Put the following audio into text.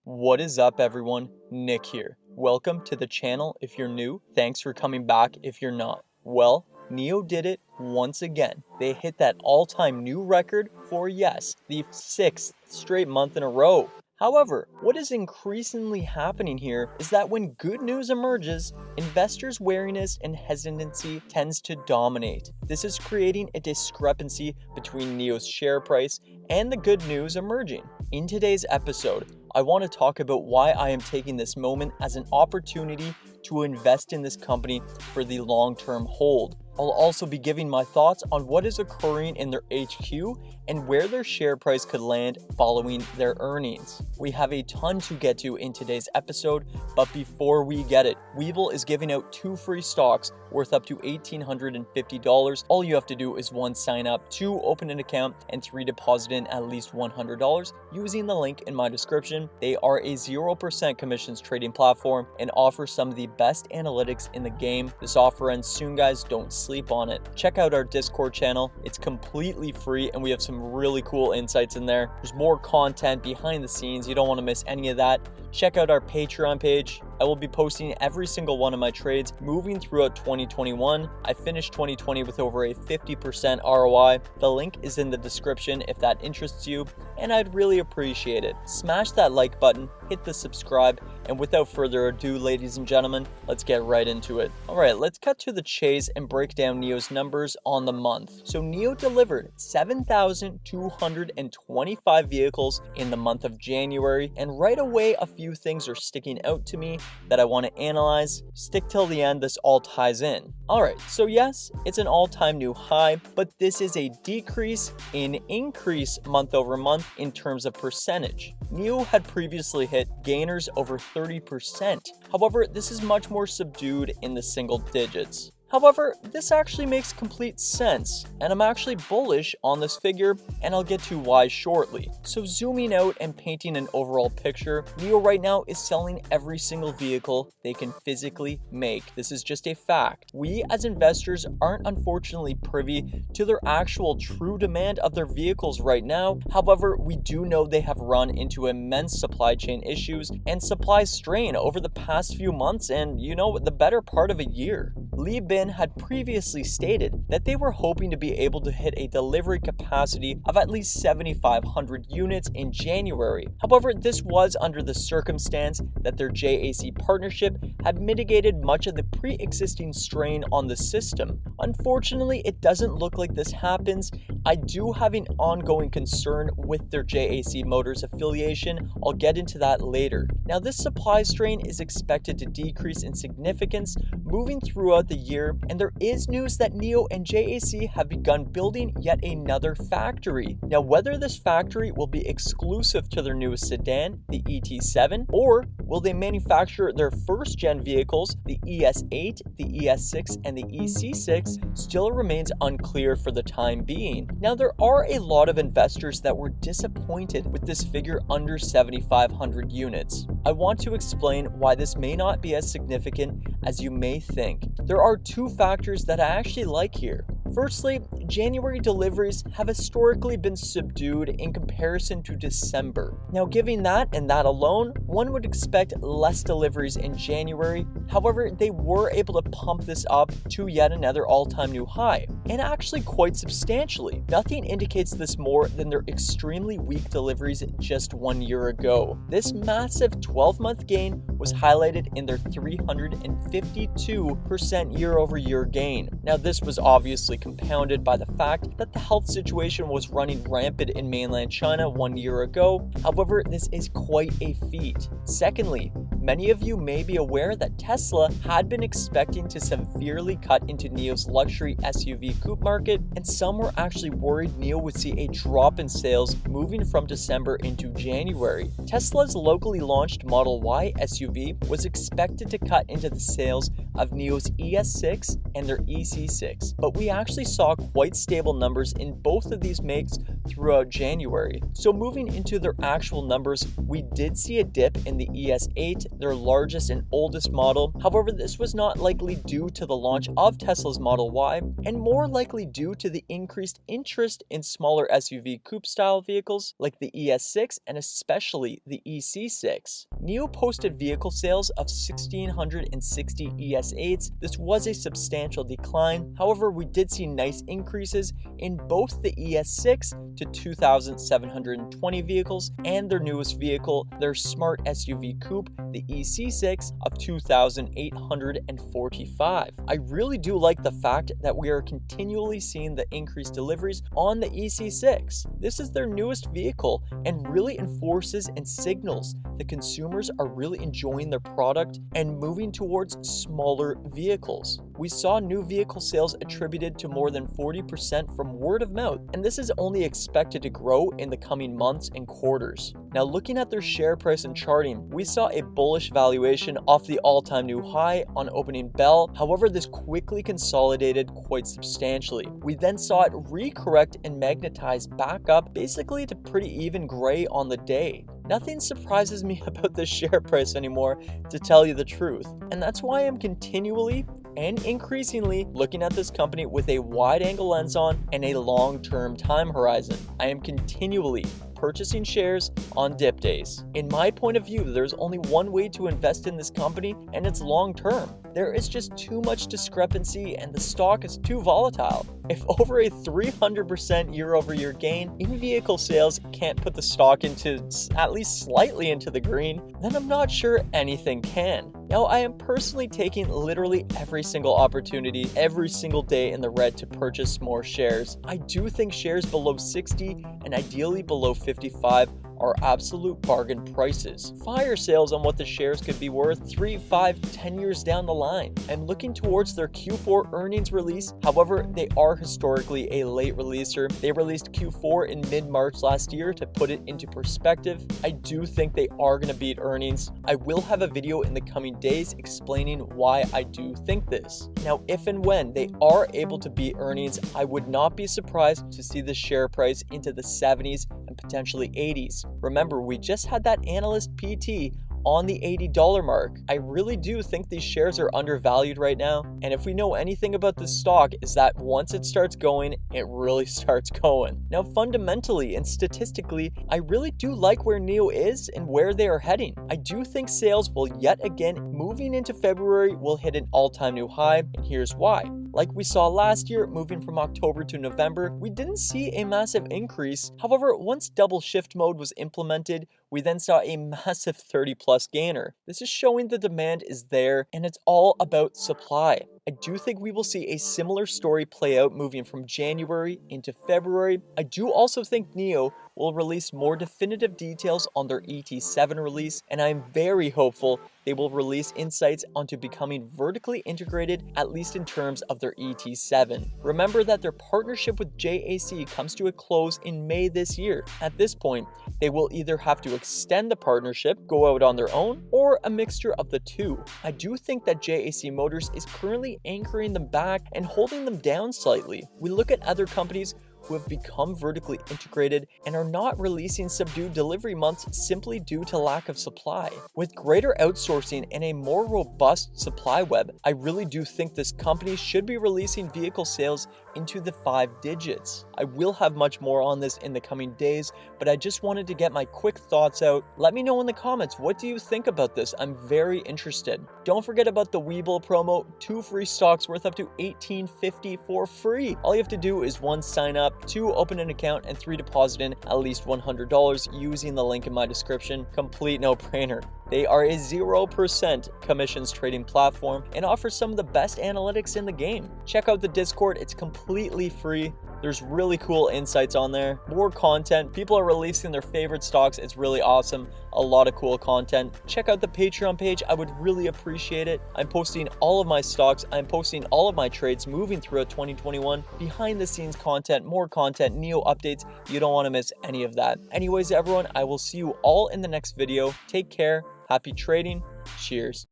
What is up, everyone? Nick here. Welcome to the channel if you're new. Thanks for coming back if you're not. Well, NIO did it once again. They hit that all-time new record for, yes, the 6th straight month in a row. However, what is increasingly happening here is that when good news emerges, investors' wariness and hesitancy tends to dominate. This is creating a discrepancy between NIO's share price and the good news emerging. In today's episode, I want to talk about why I am taking this moment as an opportunity to invest in this company for the long-term hold. I'll also be giving my thoughts on what is occurring in their HQ and where their share price could land following their earnings. We have a ton to get to in today's episode, but before we get it, Webull is giving out 2 free stocks worth up to $1,850. All you have to do is 1, sign up, 2, open an account, and 3, deposit in at least $100 using the link in my description. They are a 0% commissions trading platform and offer some of the best analytics in the game. This offer ends soon, guys. Don't sleep on it. Check out our Discord channel. It's completely free and we have some really cool insights in there. There's more content behind the scenes. You don't want to miss any of that. Check out our Patreon page. I will be posting every single one of my trades moving throughout 2021. I finished 2020 with over a 50% ROI. The link is in the description if that interests you, and I'd really appreciate it. Smash that like button, hit the subscribe, and without further ado, ladies and gentlemen, let's get right into it. Alright, let's cut to the chase and break down NIO's numbers on the month. So NIO delivered 7,225 vehicles in the month of January, and right away a few things are sticking out to me that I want to analyze. Stick till the end, this all ties in. Alright, so yes, it's an all-time new high, but this is a decrease in increase month over month in terms of percentage. NIO had previously hit gainers over 30%. However, this is much more subdued in the single digits. However, this actually makes complete sense, and I'm actually bullish on this figure, and I'll get to why shortly. So zooming out and painting an overall picture, NIO right now is selling every single vehicle they can physically make. This is just a fact. We as investors aren't unfortunately privy to their actual true demand of their vehicles right now. However, we do know they have run into immense supply chain issues and supply strain over the past few months and, the better part of a year. Lee Bin had previously stated that they were hoping to be able to hit a delivery capacity of at least 7,500 units in January. However, this was under the circumstance that their JAC partnership had mitigated much of the pre-existing strain on the system. Unfortunately, it doesn't look like this happens. I do have an ongoing concern with their JAC Motors affiliation. I'll get into that later. Now, this supply strain is expected to decrease in significance moving throughout the year, and there is news that NIO and JAC have begun building yet another factory. Now, whether this factory will be exclusive to their newest sedan, the ET7, or will they manufacture their first-gen vehicles, the ES8, the ES6, and the EC6, still remains unclear for the time being. Now, there are a lot of investors that were disappointed with this figure under 7,500 units. I want to explain why this may not be as significant as you may think. There are 2 factors that I actually like here. Firstly, January deliveries have historically been subdued in comparison to December. Now, given that and that alone, one would expect less deliveries in January. However, they were able to pump this up to yet another all-time new high, and actually quite substantially. Nothing indicates this more than their extremely weak deliveries just 1 year ago. This massive 12-month gain was highlighted in their 352% year-over-year gain. Now, this was obviously compounded by the fact that the health situation was running rampant in mainland China 1 year ago. However, this is quite a feat. Secondly, many of you may be aware that Tesla had been expecting to severely cut into NIO's luxury SUV coupe market, and some were actually worried NIO would see a drop in sales moving from December into January. Tesla's locally launched Model Y SUV was expected to cut into the sales of NIO's ES6 and their EC6, but we actually saw quite stable numbers in both of these makes throughout January. So moving into their actual numbers, we did see a dip in the ES8, their largest and oldest model. However, this was not likely due to the launch of Tesla's Model Y, and more likely due to the increased interest in smaller SUV coupe-style vehicles like the ES6 and especially the EC6. NIO posted vehicle sales of 1,660 ES8s. This was a substantial decline. However, we did see nice increases in both the ES6 to 2,720 vehicles and their newest vehicle, their smart SUV coupe, the EC6, of 2,845. I really do like the fact that we are continually seeing the increased deliveries on the EC6. This is their newest vehicle and really enforces and signals that consumers are really enjoying their product and moving towards smaller vehicles. We saw new vehicle sales attributed to more than 40% from word of mouth, and this is only expected to grow in the coming months and quarters. Now, looking at their share price and charting, we saw a bullish valuation off the all-time new high on opening bell. However, this quickly consolidated quite substantially. We then saw it recorrect and magnetize back up basically to pretty even gray on the day. Nothing surprises me about this share price anymore, to tell you the truth, and that's why I'm continually and increasingly looking at this company with a wide-angle lens on and a long-term time horizon. I am continually purchasing shares on dip days. In my point of view, there's only one way to invest in this company, and it's long-term. There is just too much discrepancy and the stock is too volatile. If over a 300% year-over-year gain in vehicle sales can't put the stock into at least slightly into the green, then I'm not sure anything can. Now, I am personally taking literally every single opportunity every single day in the red to purchase more shares. I do think shares below 60 and ideally below 55 are absolute bargain prices. Fire sales on what the shares could be worth 3, 5, 10 years down the line. I'm looking towards their Q4 earnings release. However, they are historically a late releaser. They released Q4 in mid-March last year. To put it into perspective, I do think they are going to beat earnings. I will have a video in the coming days explaining why I do think this. Now, if and when they are able to beat earnings, I would not be surprised to see the share price into the 70s and potentially 80s. Remember, we just had that analyst PT on the $80 mark. I really do think these shares are undervalued right now. And if we know anything about this stock, is that once it starts going, it really starts going. Now, fundamentally and statistically, I really do like where NIO is and where they are heading. I do think sales will yet again, moving into February, will hit an all-time new high, and here's why. Like we saw last year, moving from October to November, we didn't see a massive increase. However, once double shift mode was implemented, we then saw a massive 30+ gainer. This is showing the demand is there, and it's all about supply. I do think we will see a similar story play out moving from January into February. I do also think NIO will release more definitive details on their ET7 release, and I'm very hopeful they will release insights onto becoming vertically integrated, at least in terms of their ET7. Remember that their partnership with JAC comes to a close in May this year. At this point, they will either have to extend the partnership, go out on their own, or a mixture of the two. I do think that JAC Motors is currently anchoring them back and holding them down slightly. We look at other companies who have become vertically integrated and are not releasing subdued delivery months simply due to lack of supply. With greater outsourcing and a more robust supply web, I really do think this company should be releasing vehicle sales into the 5 digits. I will have much more on this in the coming days, but I just wanted to get my quick thoughts out. Let me know in the comments, what do you think about this? I'm very interested. Don't forget about the Webull promo, 2 free stocks worth up to $18.50 for free. All you have to do is 1, sign up, 2, open an account, and 3, deposit in at least $100 using the link in my description. Complete no-brainer. They are a 0% commissions trading platform and offer some of the best analytics in the game. Check out the Discord, it's completely free. There's really cool insights on there, more content. People are releasing their favorite stocks. It's really awesome. A lot of cool content. Check out the Patreon page. I would really appreciate it. I'm posting all of my stocks. I'm posting all of my trades moving throughout 2021. Behind the scenes content, more content, NIO updates. You don't want to miss any of that. Anyways, everyone, I will see you all in the next video. Take care. Happy trading. Cheers.